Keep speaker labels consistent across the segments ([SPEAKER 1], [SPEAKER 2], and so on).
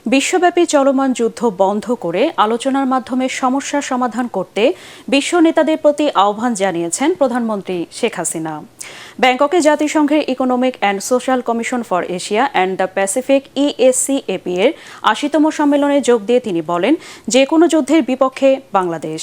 [SPEAKER 1] বিশ্বব্যাপী চলমান যুদ্ধ বন্ধ করে আলোচনার মাধ্যমে সমস্যার সমাধান করতে বিশ্ব নেতাদের প্রতি আহ্বান জানিয়েছেন প্রধানমন্ত্রী শেখ হাসিনা। ব্যাংককে জাতিসংঘের economic and social commission for Asia and the Pacific ESCAP এর ৮০তম সম্মেলনে যোগ দিয়ে তিনি বলেন, যে কোনো যুদ্ধের বিপক্ষে বাংলাদেশ।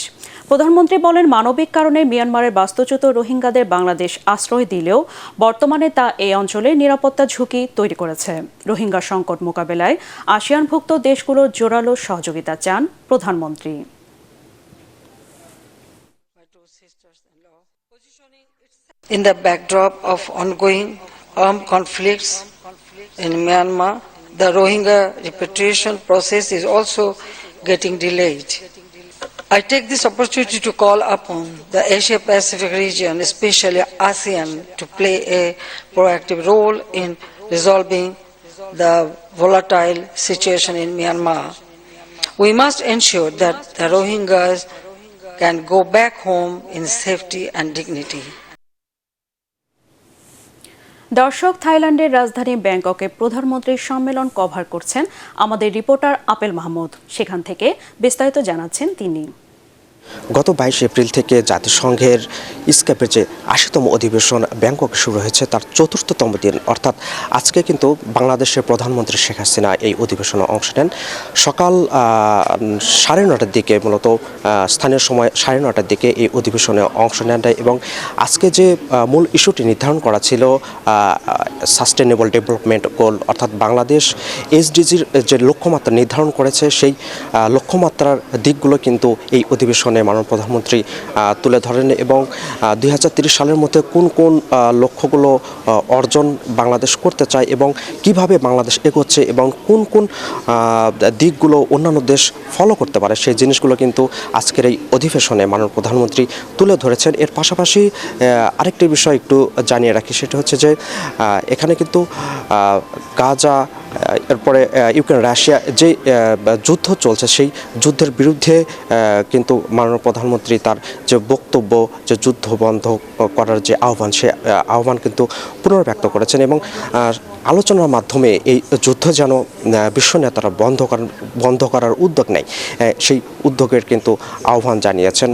[SPEAKER 1] প্রধানমন্ত্রী বলেন, মানবিক কারণে মিয়ানমারের বাস্তুচ্যুত রোহিঙ্গাদের বাংলাদেশ আশ্রয় দিলেও বর্তমানে তা এই অঞ্চলের নিরাপত্তা ঝুঁকি তৈরি করেছে। রোহিঙ্গা সংকট মোকাবেলায় আসিয়ানভুক্ত দেশগুলোর জোরালো সহযোগিতা চান প্রধানমন্ত্রী।
[SPEAKER 2] In the backdrop of ongoing armed conflicts in Myanmar, the Rohingya repatriation process is also getting delayed. I take this opportunity to call upon the Asia-Pacific region, especially ASEAN, to play a proactive role in resolving the volatile situation in Myanmar. We must ensure that the Rohingyas can go back home in safety and dignity.
[SPEAKER 1] দর্শক, থাইল্যান্ডের রাজধানী ব্যাংককে প্রধানমন্ত্রীর সম্মেলন cover করছেন আমাদের reporter apple Mahmud. সেখান থেকে বিস্তারিত জানাচ্ছেন তিনি।
[SPEAKER 3] গত ২২ এপ্রিল থেকে জাতিসংঘের ইসক্যাপের যে ৮০তম অধিবেশন ব্যাংককে শুরু হয়েছে তার ৪র্থতম দিন, অর্থাৎ আজকে কিন্তু বাংলাদেশের প্রধানমন্ত্রী শেখ হাসিনা এই অধিবেশনে অংশ নেন। সকাল ৯:৩০টার দিকে, মূলত স্থানীয় সময় ৯:৩০টার দিকে এই অধিবেশনে অংশ নেন এবং আজকে যে মূল ইস্যুটি নির্ধারণ করা ছিল সাস্টেনেবল ডেভেলপমেন্ট গোল, অর্থাৎ বাংলাদেশ SDGর যে লক্ষ্যমাত্রা নির্ধারণ করেছে সেই লক্ষ্যমাত্রার দিকগুলো কিন্তু এই অধিবেশনে মাননীয় প্রধানমন্ত্রী তুলে ধরেন এবং ২০৩০ সালের মধ্যে কোন কোন লক্ষ্যগুলো অর্জন বাংলাদেশ করতে চায় এবং কিভাবে বাংলাদেশ এগোচ্ছে এবং কোন কোন দিকগুলো অন্যান্য দেশ ফলো করতে পারে সেই জিনিসগুলো কিন্তু আজকের এই অধিবেশনে মাননীয় প্রধানমন্ত্রী তুলে ধরেছেন। এর পাশাপাশি আরেকটি বিষয় একটু জানিয়ে রাখি, সেটা হচ্ছে যে এখানে কিন্তু গাজা, এরপরে ইউক্রেন রাশিয়া যে যুদ্ধ চলছে সেই যুদ্ধের বিরুদ্ধে কিন্তু মাননীয় প্রধানমন্ত্রী তার যে বক্তব্য, যে যুদ্ধ বন্ধ করার যে আহ্বান, সে আহ্বান কিন্তু পুনর্ব্যক্ত করেছেন এবং আলোচনার মাধ্যমে এই যুদ্ধ যেন বিশ্ব নেতারা বন্ধ করার উদ্যোগ নেয় সেই উদ্যোগের কিন্তু আহ্বান জানিয়েছেন।